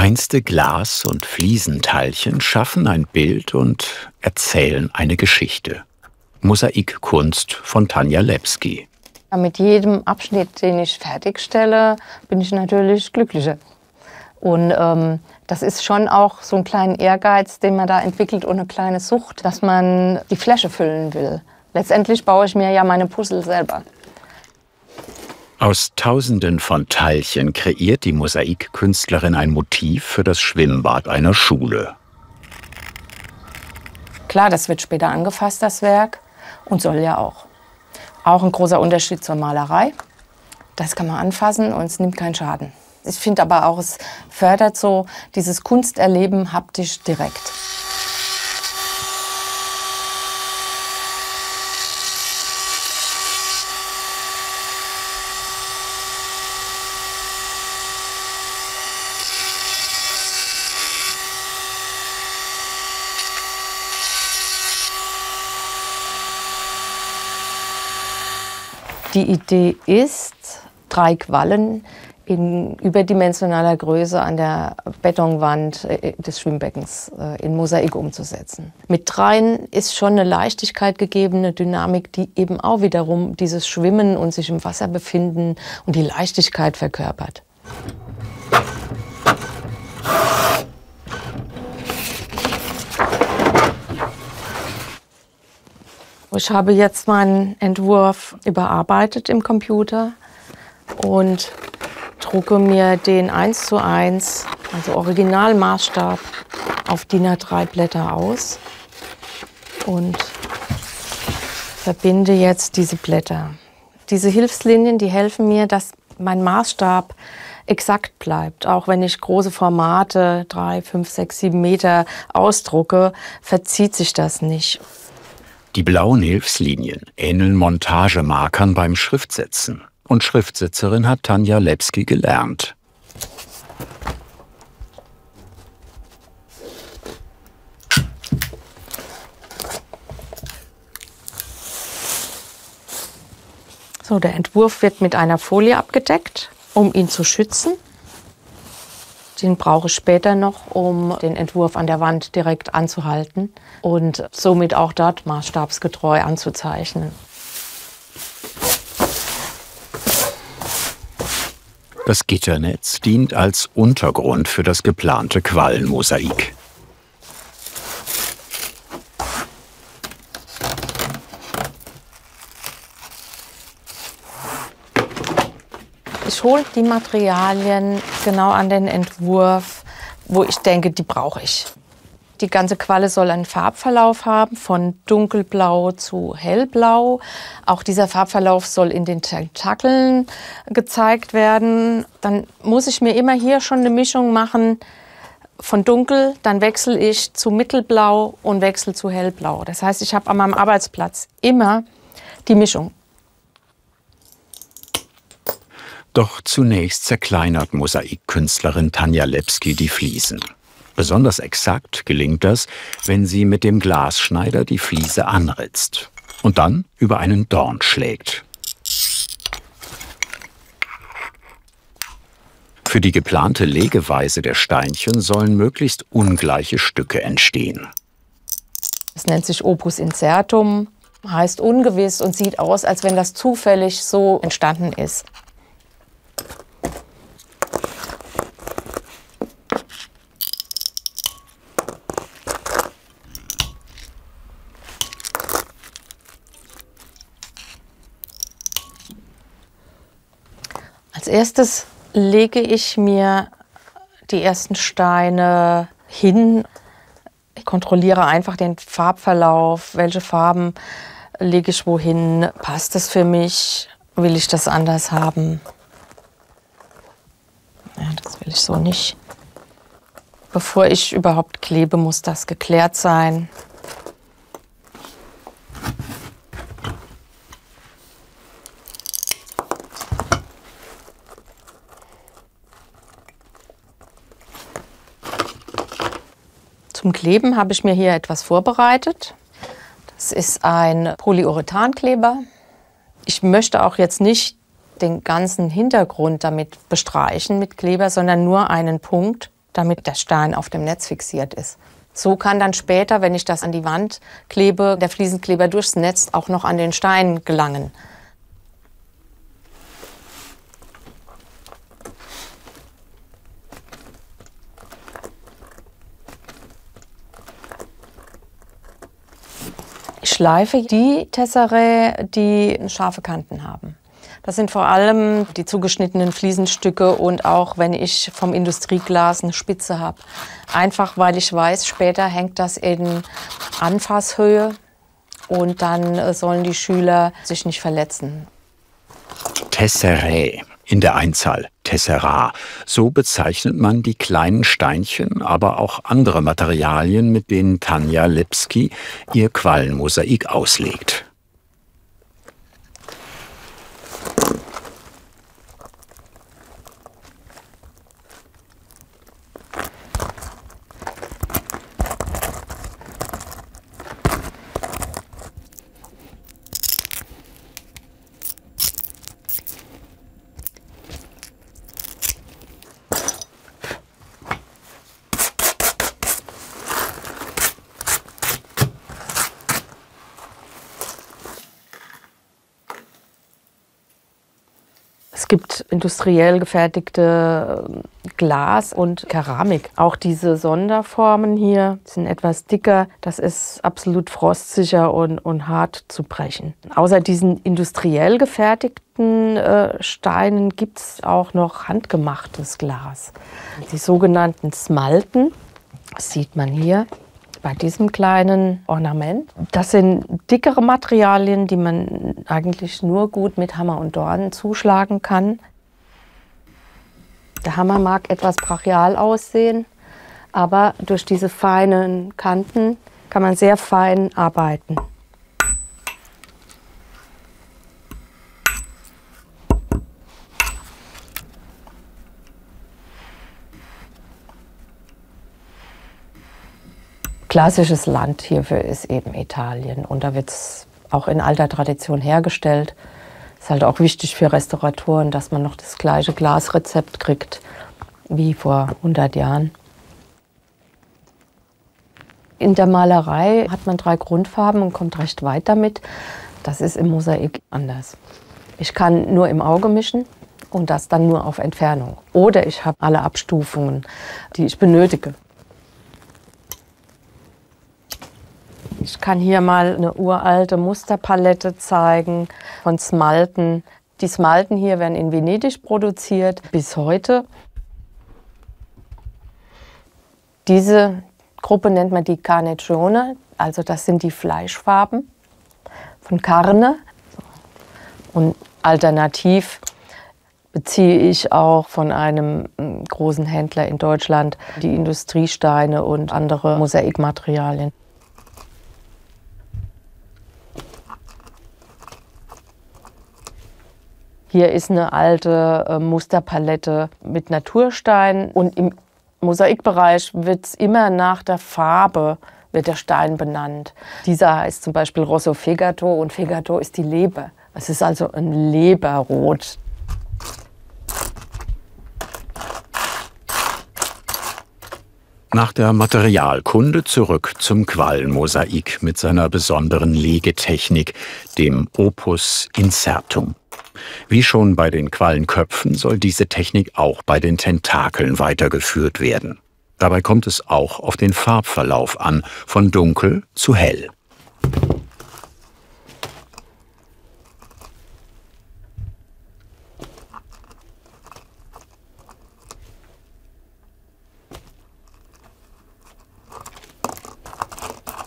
Feinste Glas- und Fliesenteilchen schaffen ein Bild und erzählen eine Geschichte. Mosaikkunst von Tanja Lepsky. Mit jedem Abschnitt, den ich fertigstelle, bin ich natürlich glücklicher. Und das ist schon auch so ein kleiner Ehrgeiz, den man da entwickelt und eine kleine Sucht, dass man die Fläche füllen will. Letztendlich baue ich mir ja meine Puzzle selber. Aus Tausenden von Teilchen kreiert die Mosaikkünstlerin ein Motiv für das Schwimmbad einer Schule. Klar, das wird später angefasst, das Werk, und soll ja auch. Auch ein großer Unterschied zur Malerei. Das kann man anfassen und es nimmt keinen Schaden. Ich finde aber auch, es fördert so dieses Kunsterleben haptisch direkt. Die Idee ist, 3 Quallen in überdimensionaler Größe an der Betonwand des Schwimmbeckens in Mosaik umzusetzen. Mit 3 ist schon eine Leichtigkeit gegeben, eine Dynamik, die eben auch wiederum dieses Schwimmen und sich im Wasser befinden und die Leichtigkeit verkörpert. Ich habe jetzt meinen Entwurf überarbeitet im Computer und drucke mir den 1:1, also Originalmaßstab, auf DIN A3 Blätter aus und verbinde jetzt diese Blätter. Diese Hilfslinien, die helfen mir, dass mein Maßstab exakt bleibt. Auch wenn ich große Formate, 3, 5, 6, 7 Meter ausdrucke, verzieht sich das nicht. Die blauen Hilfslinien ähneln Montagemarkern beim Schriftsetzen. Und Schriftsetzerin hat Tanja Lepsky gelernt. So, der Entwurf wird mit einer Folie abgedeckt, um ihn zu schützen. Den brauche ich später noch, um den Entwurf an der Wand direkt anzuhalten und somit auch dort maßstabsgetreu anzuzeichnen. Das Gitternetz dient als Untergrund für das geplante Quallenmosaik. Ich hole die Materialien genau an den Entwurf, wo ich denke, die brauche ich. Die ganze Qualle soll einen Farbverlauf haben, von dunkelblau zu hellblau. Auch dieser Farbverlauf soll in den Tentakeln gezeigt werden. Dann muss ich mir immer hier schon eine Mischung machen von dunkel, dann wechsle ich zu mittelblau und wechsle zu hellblau. Das heißt, ich habe an meinem Arbeitsplatz immer die Mischung. Doch zunächst zerkleinert Mosaikkünstlerin Tanja Lepsky die Fliesen. Besonders exakt gelingt das, wenn sie mit dem Glasschneider die Fliese anritzt und dann über einen Dorn schlägt. Für die geplante Legeweise der Steinchen sollen möglichst ungleiche Stücke entstehen. Es nennt sich Opus Incertum, heißt ungewiss und sieht aus, als wenn das zufällig so entstanden ist. Als erstes lege ich mir die ersten Steine hin. Ich kontrolliere einfach den Farbverlauf, welche Farben lege ich wohin, passt das für mich, will ich das anders haben. Ja, das will ich so nicht. Bevor ich überhaupt klebe, muss das geklärt sein. Zum Kleben habe ich mir hier etwas vorbereitet. Das ist ein Polyurethankleber. Ich möchte auch jetzt nicht den ganzen Hintergrund damit bestreichen mit Kleber, sondern nur einen Punkt, damit der Stein auf dem Netz fixiert ist. So kann dann später, wenn ich das an die Wand klebe, der Fliesenkleber durchs Netz auch noch an den Stein gelangen. Ich schleife die Tesseré, die scharfe Kanten haben. Das sind vor allem die zugeschnittenen Fliesenstücke und auch wenn ich vom Industrieglas eine Spitze habe. Einfach weil ich weiß, später hängt das in Anfasshöhe und dann sollen die Schüler sich nicht verletzen. Tesseré, in der Einzahl Tessera. So bezeichnet man die kleinen Steinchen, aber auch andere Materialien, mit denen Tanja Lipski ihr Quallenmosaik auslegt. Es gibt industriell gefertigte Glas und Keramik. Auch diese Sonderformen hier sind etwas dicker. Das ist absolut frostsicher und hart zu brechen. Außer diesen industriell gefertigten Steinen gibt es auch noch handgemachtes Glas. Die sogenannten Smalten, das sieht man hier bei diesem kleinen Ornament. Das sind dickere Materialien, die man eigentlich nur gut mit Hammer und Dorn zuschlagen kann. Der Hammer mag etwas brachial aussehen, aber durch diese feinen Kanten kann man sehr fein arbeiten. Klassisches Land hierfür ist eben Italien und da wird es auch in alter Tradition hergestellt. Ist halt auch wichtig für Restauratoren, dass man noch das gleiche Glasrezept kriegt wie vor 100 Jahren. In der Malerei hat man 3 Grundfarben und kommt recht weit damit. Das ist im Mosaik anders. Ich kann nur im Auge mischen und das dann nur auf Entfernung. Oder ich habe alle Abstufungen, die ich benötige. Ich kann hier mal eine uralte Musterpalette zeigen von Smalten. Die Smalten hier werden in Venedig produziert bis heute. Diese Gruppe nennt man die Carnagione, also das sind die Fleischfarben von Carne. Und alternativ beziehe ich auch von einem großen Händler in Deutschland die Industriesteine und andere Mosaikmaterialien. Hier ist eine alte Musterpalette mit Naturstein und im Mosaikbereich wird es immer nach der Farbe wird der Stein benannt. Dieser heißt zum Beispiel Rosso Fegato und Fegato ist die Leber. Es ist also ein Leberrot. Nach der Materialkunde zurück zum Quallenmosaik mit seiner besonderen Legetechnik, dem Opus Incertum. Wie schon bei den Quallenköpfen soll diese Technik auch bei den Tentakeln weitergeführt werden. Dabei kommt es auch auf den Farbverlauf an, von dunkel zu hell.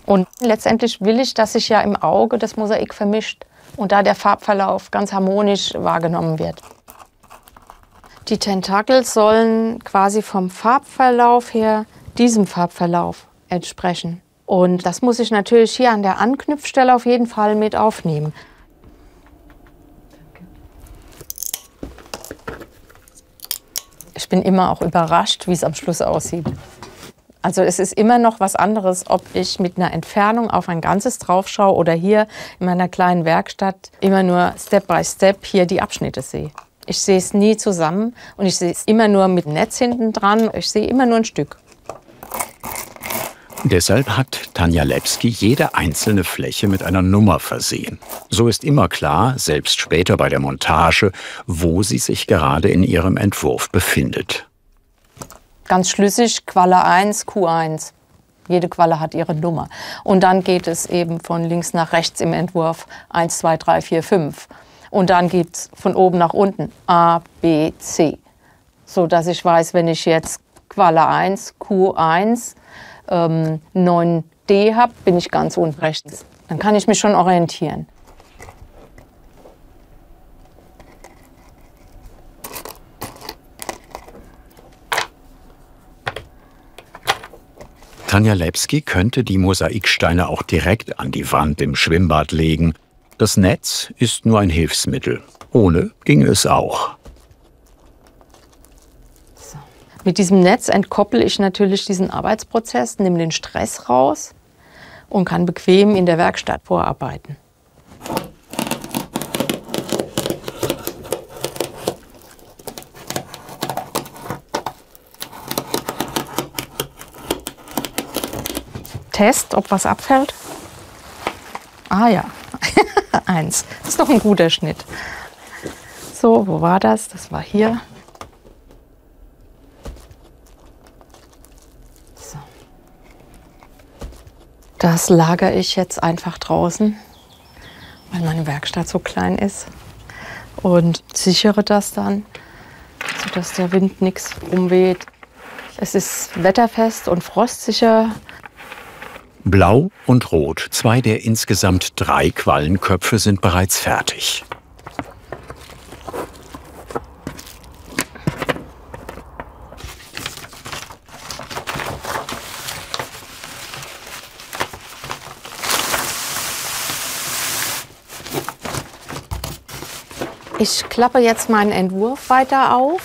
Und letztendlich will ich, dass sich ja im Auge das Mosaik vermischt und da der Farbverlauf ganz harmonisch wahrgenommen wird. Die Tentakel sollen quasi vom Farbverlauf her diesem Farbverlauf entsprechen. Und das muss ich natürlich hier an der Anknüpfstelle auf jeden Fall mit aufnehmen. Ich bin immer auch überrascht, wie es am Schluss aussieht. Also es ist immer noch was anderes, ob ich mit einer Entfernung auf ein Ganzes drauf schaue oder hier in meiner kleinen Werkstatt immer nur Step by Step hier die Abschnitte sehe. Ich sehe es nie zusammen und ich sehe es immer nur mit Netz hinten dran. Ich sehe immer nur ein Stück. Deshalb hat Tanja Lepsky jede einzelne Fläche mit einer Nummer versehen. So ist immer klar, selbst später bei der Montage, wo sie sich gerade in ihrem Entwurf befindet. Ganz schlüssig, Qualle 1, Q1. Jede Qualle hat ihre Nummer. Und dann geht es eben von links nach rechts im Entwurf 1, 2, 3, 4, 5. Und dann gibt es von oben nach unten A, B, C. So dass ich weiß, wenn ich jetzt Qualle 1, Q1, 9D habe, bin ich ganz unten rechts. Dann kann ich mich schon orientieren. Tanja Lepsky könnte die Mosaiksteine auch direkt an die Wand im Schwimmbad legen. Das Netz ist nur ein Hilfsmittel. Ohne ginge es auch. Mit diesem Netz entkoppel ich natürlich diesen Arbeitsprozess, nehme den Stress raus und kann bequem in der Werkstatt vorarbeiten. Test, ob was abfällt. Ah ja, 1. Das ist doch ein guter Schnitt. So, wo war das? Das war hier. So. Das lagere ich jetzt einfach draußen, weil meine Werkstatt so klein ist. Und sichere das dann, sodass der Wind nichts umweht. Es ist wetterfest und frostsicher. Blau und Rot, 2 der insgesamt 3 Quallenköpfe sind bereits fertig. Ich klappe jetzt meinen Entwurf weiter auf.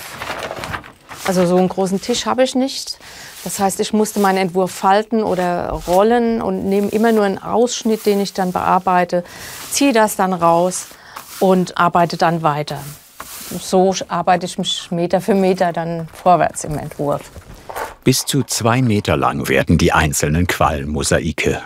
Also so einen großen Tisch habe ich nicht. Das heißt, ich musste meinen Entwurf falten oder rollen und nehme immer nur einen Ausschnitt, den ich dann bearbeite, ziehe das dann raus und arbeite dann weiter. So arbeite ich mich Meter für Meter dann vorwärts im Entwurf. Bis zu 2 Meter lang werden die einzelnen Quallenmosaike.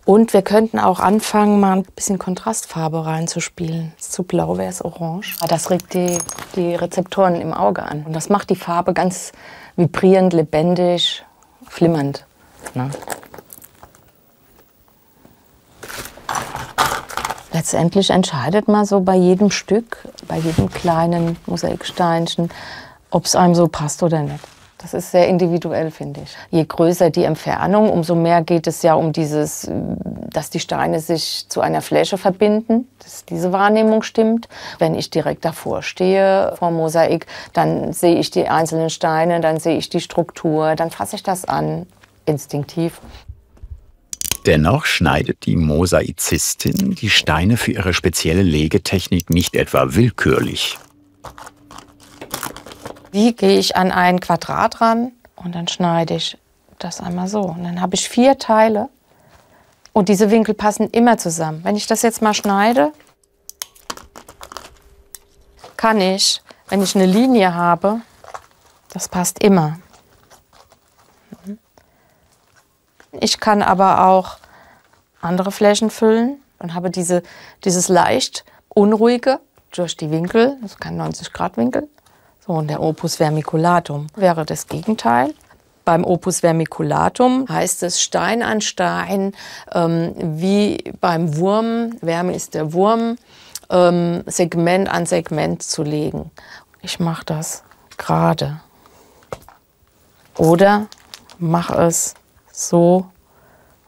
Und wir könnten auch anfangen, mal ein bisschen Kontrastfarbe reinzuspielen. Zu blau wäre es orange. Das regt die Rezeptoren im Auge an. Und das macht die Farbe ganz vibrierend, lebendig, flimmernd. Ne? Letztendlich entscheidet man so bei jedem Stück, bei jedem kleinen Mosaiksteinchen, ob es einem so passt oder nicht. Das ist sehr individuell, finde ich. Je größer die Entfernung, umso mehr geht es ja um dieses, dass die Steine sich zu einer Fläche verbinden, dass diese Wahrnehmung stimmt. Wenn ich direkt davor stehe, vor Mosaik, dann sehe ich die einzelnen Steine, dann sehe ich die Struktur, dann fasse ich das an, instinktiv. Dennoch schneidet die Mosaizistin die Steine für ihre spezielle Legetechnik nicht etwa willkürlich. Wie gehe ich an ein Quadrat ran und dann schneide ich das einmal so. Und dann habe ich 4 Teile und diese Winkel passen immer zusammen. Wenn ich das jetzt mal schneide, kann ich, wenn ich eine Linie habe, das passt immer. Ich kann aber auch andere Flächen füllen und habe dieses leicht unruhige durch die Winkel, das ist kein 90-Grad-Winkel. So, und der Opus vermiculatum wäre das Gegenteil. Beim Opus vermiculatum heißt es Stein an Stein, wie beim Wurm, Wärme ist der Wurm, Segment an Segment zu legen. Ich mache das gerade. Oder mache es so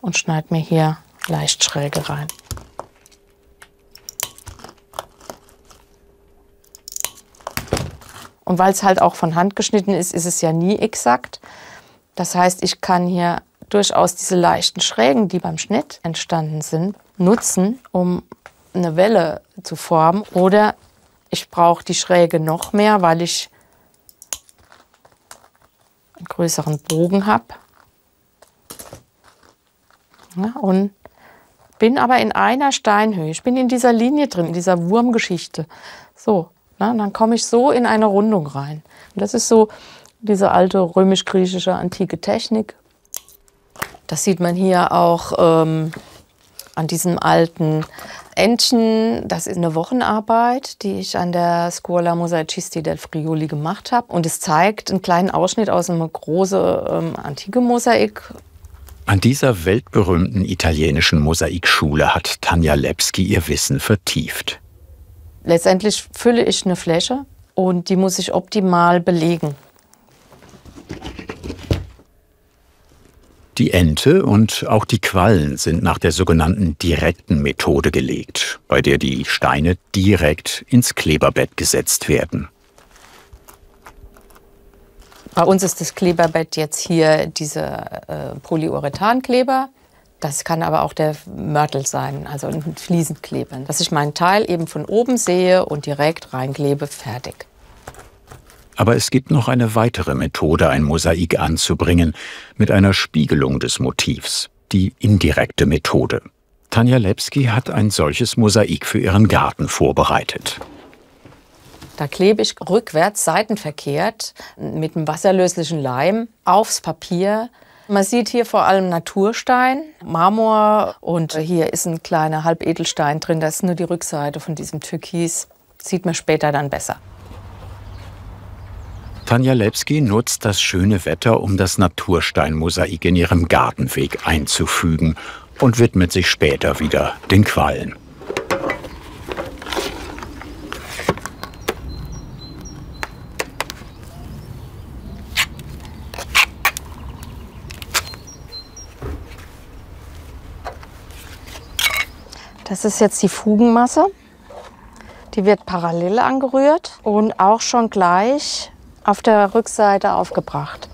und schneide mir hier leicht schräge rein. Und weil es halt auch von Hand geschnitten ist, ist es ja nie exakt. Das heißt, ich kann hier durchaus diese leichten Schrägen, die beim Schnitt entstanden sind, nutzen, um eine Welle zu formen. Oder ich brauche die Schräge noch mehr, weil ich einen größeren Bogen habe. Ja, und bin aber in einer Steinhöhe. Ich bin in dieser Linie drin, in dieser Wurmgeschichte. So. Na, dann komme ich so in eine Rundung rein. Und das ist so diese alte römisch-griechische antike Technik. Das sieht man hier auch an diesem alten Entchen. Das ist eine Wochenarbeit, die ich an der Scuola Mosaicisti del Friuli gemacht habe. Und es zeigt einen kleinen Ausschnitt aus einem großen antike Mosaik. An dieser weltberühmten italienischen Mosaikschule hat Tanja Lepsky ihr Wissen vertieft. Letztendlich fülle ich eine Fläche und die muss ich optimal belegen. Die Ente und auch die Quallen sind nach der sogenannten direkten Methode gelegt, bei der die Steine direkt ins Kleberbett gesetzt werden. Bei uns ist das Kleberbett jetzt hier diese Polyurethankleber. Das kann aber auch der Mörtel sein, also ein Fliesenkleber. Dass ich meinen Teil eben von oben sehe und direkt reinklebe, fertig. Aber es gibt noch eine weitere Methode, ein Mosaik anzubringen, mit einer Spiegelung des Motivs, die indirekte Methode. Tanja Lepsky hat ein solches Mosaik für ihren Garten vorbereitet. Da klebe ich rückwärts, seitenverkehrt, mit einem wasserlöslichen Leim aufs Papier. Man sieht hier vor allem Naturstein, Marmor und hier ist ein kleiner Halbedelstein drin. Das ist nur die Rückseite von diesem Türkis. Sieht man später dann besser. Tanja Lepsky nutzt das schöne Wetter, um das Natursteinmosaik in ihrem Gartenweg einzufügen und widmet sich später wieder den Quallen. Das ist jetzt die Fugenmasse. Die wird parallel angerührt und auch schon gleich auf der Rückseite aufgebracht.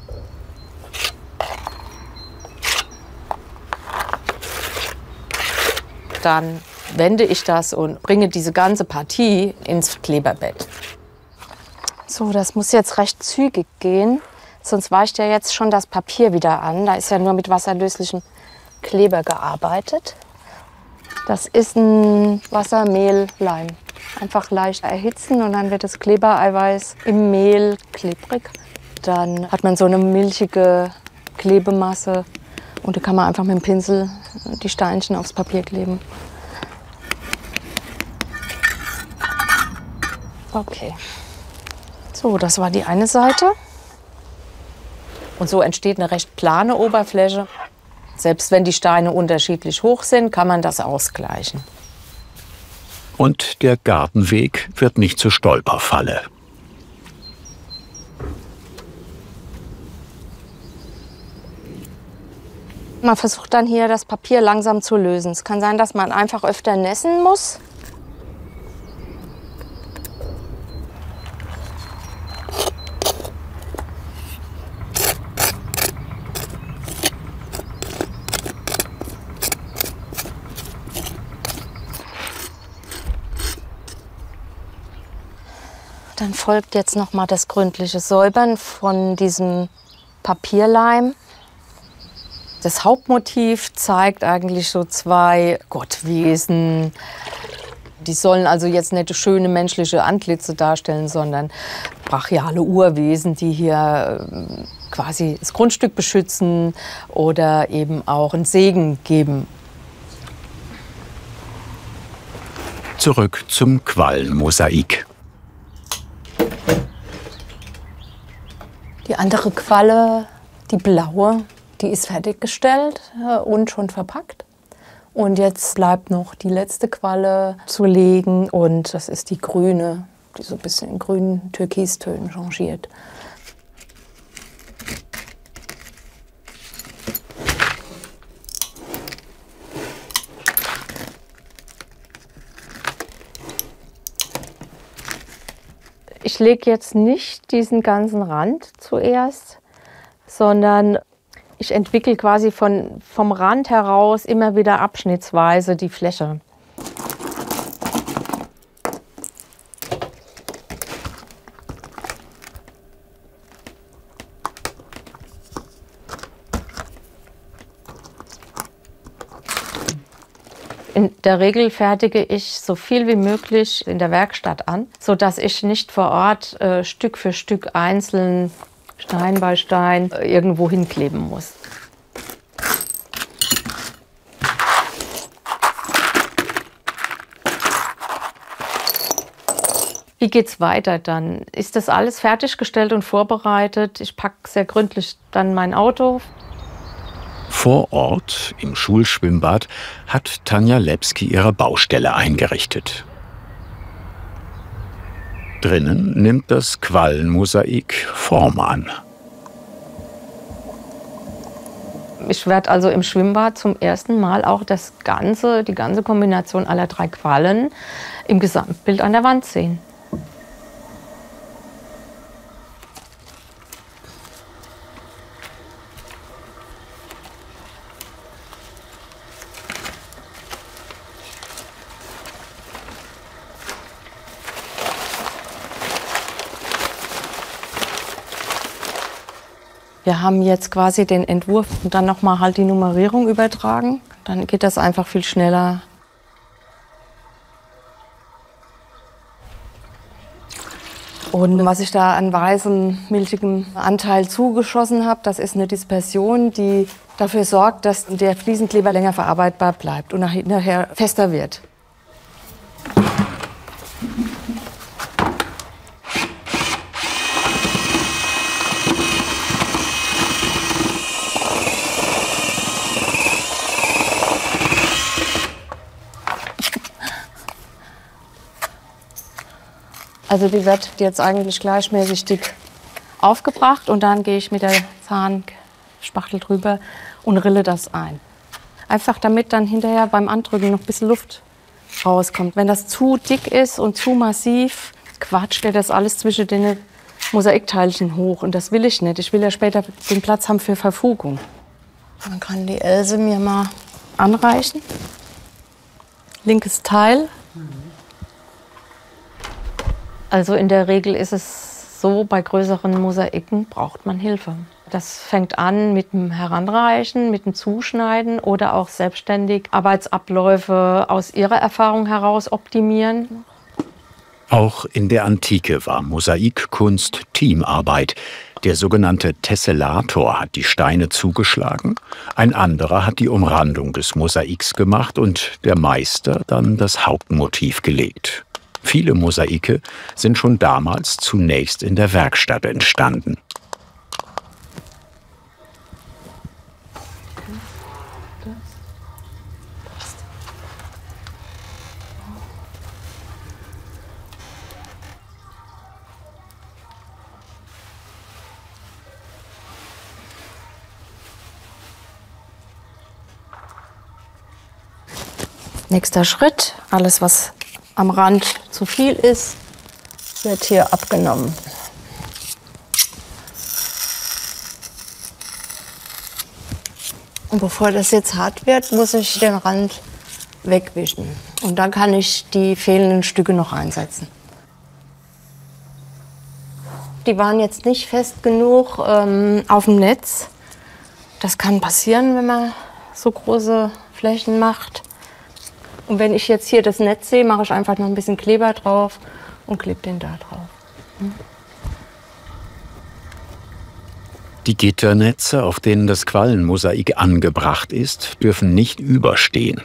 Dann wende ich das und bringe diese ganze Partie ins Kleberbett. So, das muss jetzt recht zügig gehen, sonst weicht ja jetzt schon das Papier wieder an. Da ist ja nur mit wasserlöslichem Kleber gearbeitet. Das ist ein Wassermehl-Leim. Einfach leicht erhitzen und dann wird das Klebereiweiß im Mehl klebrig. Dann hat man so eine milchige Klebemasse und da kann man einfach mit dem Pinsel die Steinchen aufs Papier kleben. Okay. So, das war die eine Seite. Und so entsteht eine recht plane Oberfläche. Selbst wenn die Steine unterschiedlich hoch sind, kann man das ausgleichen. Und der Gartenweg wird nicht zur Stolperfalle. Man versucht dann hier das Papier langsam zu lösen. Es kann sein, dass man einfach öfter nässen muss. Dann folgt jetzt noch mal das gründliche Säubern von diesem Papierleim. Das Hauptmotiv zeigt eigentlich so zwei Gottwesen. Die sollen also jetzt nicht schöne menschliche Antlitze darstellen, sondern brachiale Urwesen, die hier quasi das Grundstück beschützen oder eben auch einen Segen geben. Zurück zum Quallenmosaik. Die andere Qualle, die blaue, die ist fertiggestellt und schon verpackt. Und jetzt bleibt noch die letzte Qualle zu legen und das ist die grüne, die so ein bisschen in grünen Türkistönen changiert. Ich lege jetzt nicht diesen ganzen Rand zuerst, sondern ich entwickle quasi vom Rand heraus immer wieder abschnittsweise die Fläche. In der Regel fertige ich so viel wie möglich in der Werkstatt an, sodass ich nicht vor Ort Stück für Stück einzeln, Stein bei Stein, irgendwo hinkleben muss. Wie geht's weiter dann? Ist das alles fertiggestellt und vorbereitet? Ich packe sehr gründlich dann mein Auto. Vor Ort, im Schulschwimmbad, hat Tanja Lepski ihre Baustelle eingerichtet. Drinnen nimmt das Quallenmosaik Form an. Ich werde also im Schwimmbad zum ersten Mal auch die ganze Kombination aller 3 Quallen im Gesamtbild an der Wand sehen. Wir haben jetzt quasi den Entwurf und dann nochmal halt die Nummerierung übertragen. Dann geht das einfach viel schneller. Und was ich da an weißem, milchigem Anteil zugeschossen habe, das ist eine Dispersion, die dafür sorgt, dass der Fliesenkleber länger verarbeitbar bleibt und nachher fester wird. Also die wird jetzt eigentlich gleichmäßig dick aufgebracht und dann gehe ich mit der Zahnspachtel drüber und rille das ein. Einfach damit dann hinterher beim Andrücken noch ein bisschen Luft rauskommt. Wenn das zu dick ist und zu massiv, quatscht er das alles zwischen den Mosaikteilchen hoch und das will ich nicht. Ich will ja später den Platz haben für Verfugung. Dann kann die Else mir mal anreichen. Linkes Teil. Also in der Regel ist es so, bei größeren Mosaiken braucht man Hilfe. Das fängt an mit dem Heranreichen, mit dem Zuschneiden oder auch selbstständig Arbeitsabläufe aus ihrer Erfahrung heraus optimieren. Auch in der Antike war Mosaikkunst Teamarbeit. Der sogenannte Tessellator hat die Steine zugeschlagen, ein anderer hat die Umrandung des Mosaiks gemacht und der Meister dann das Hauptmotiv gelegt. Viele Mosaike sind schon damals zunächst in der Werkstatt entstanden. Nächster Schritt, alles was am Rand zu viel ist, wird hier abgenommen. Und bevor das jetzt hart wird, muss ich den Rand wegwischen. Und dann kann ich die fehlenden Stücke noch einsetzen. Die waren jetzt nicht fest genug auf dem Netz. Das kann passieren, wenn man so große Flächen macht. Und wenn ich jetzt hier das Netz sehe, mache ich einfach noch ein bisschen Kleber drauf und klebe den da drauf. Die Gitternetze, auf denen das Quallenmosaik angebracht ist, dürfen nicht überstehen.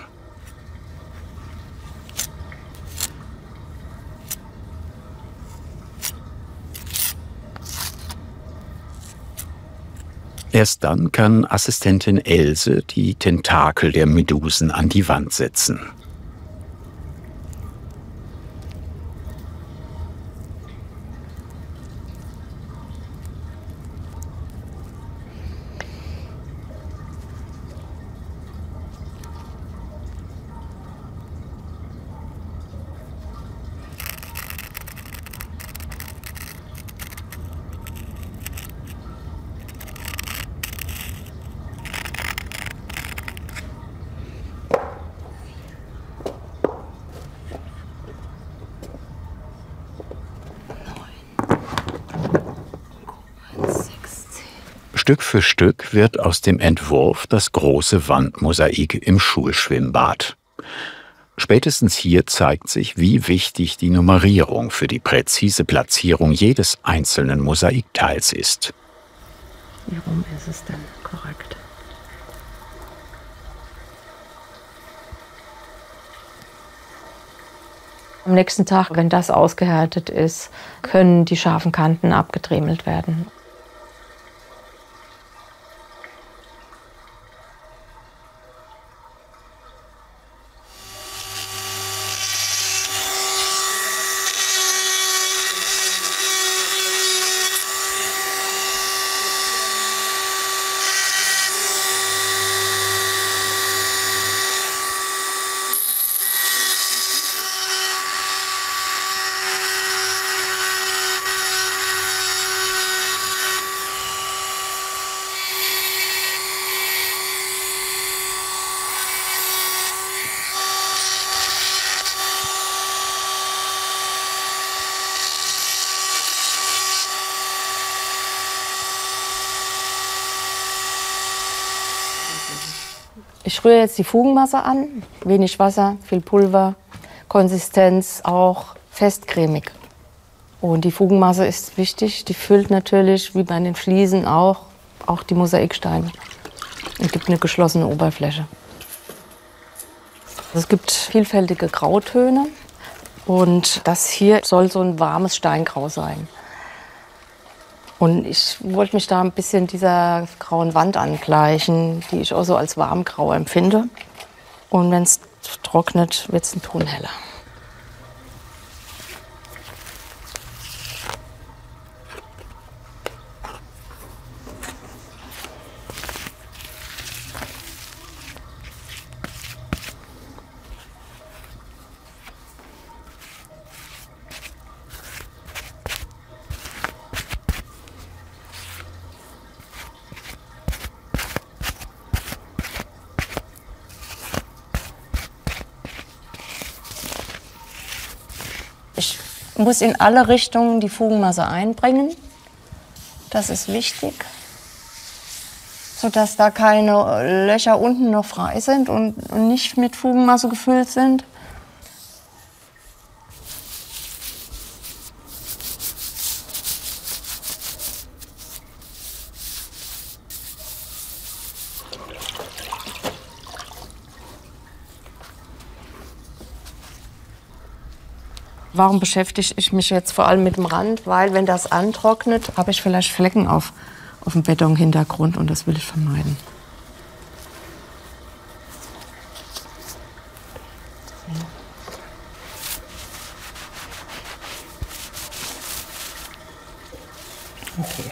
Erst dann kann Assistentin Else die Tentakel der Medusen an die Wand setzen. Stück für Stück wird aus dem Entwurf das große Wandmosaik im Schulschwimmbad. Spätestens hier zeigt sich, wie wichtig die Nummerierung für die präzise Platzierung jedes einzelnen Mosaikteils ist. Wie rum ist es denn korrekt? Am nächsten Tag, wenn das ausgehärtet ist, können die scharfen Kanten abgetremelt werden. Ich rühre jetzt die Fugenmasse an, wenig Wasser, viel Pulver, Konsistenz auch festcremig. Und die Fugenmasse ist wichtig, die füllt natürlich, wie bei den Fliesen auch die Mosaiksteine und gibt eine geschlossene Oberfläche. Es gibt vielfältige Grautöne und das hier soll so ein warmes Steingrau sein. Und ich wollte mich da ein bisschen dieser grauen Wand angleichen, die ich auch so als warmgrau empfinde. Und wenn es trocknet, wird es ein Ton heller. Ich muss in alle Richtungen die Fugenmasse einbringen. Das ist wichtig, sodass da keine Löcher unten noch frei sind und nicht mit Fugenmasse gefüllt sind. Warum beschäftige ich mich jetzt vor allem mit dem Rand? Weil, wenn das antrocknet, habe ich vielleicht Flecken auf dem Betonhintergrund und das will ich vermeiden. Okay.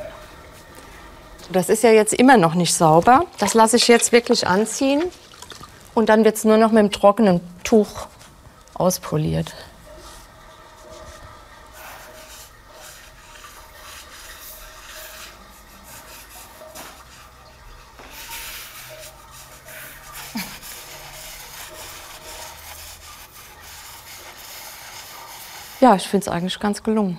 Das ist ja jetzt immer noch nicht sauber. Das lasse ich jetzt wirklich anziehen und dann wird es nur noch mit dem trockenen Tuch auspoliert. Ja, ich finde es eigentlich ganz gelungen.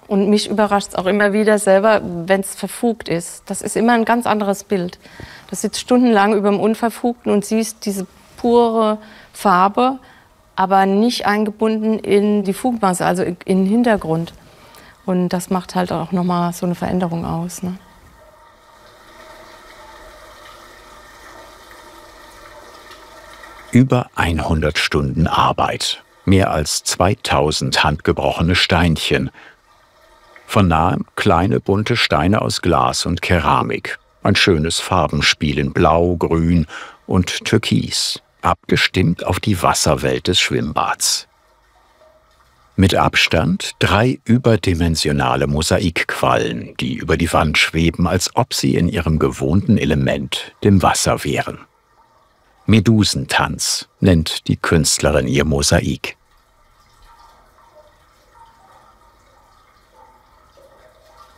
Und mich überrascht es auch immer wieder selber, wenn es verfugt ist. Das ist immer ein ganz anderes Bild. Du sitzt stundenlang über dem Unverfugten und siehst diese pure Farbe, aber nicht eingebunden in die Fugenmasse, also in den Hintergrund. Und das macht halt auch nochmal so eine Veränderung aus, ne? Über 100 Stunden Arbeit. Mehr als 2000 handgebrochene Steinchen. Von nahem kleine bunte Steine aus Glas und Keramik. Ein schönes Farbenspiel in Blau, Grün und Türkis, abgestimmt auf die Wasserwelt des Schwimmbads. Mit Abstand 3 überdimensionale Mosaikquallen, die über die Wand schweben, als ob sie in ihrem gewohnten Element, dem Wasser, wären. Medusentanz nennt die Künstlerin ihr Mosaik.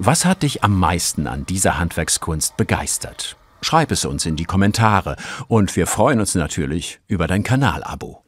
Was hat dich am meisten an dieser Handwerkskunst begeistert? Schreib es uns in die Kommentare und wir freuen uns natürlich über dein Kanalabo.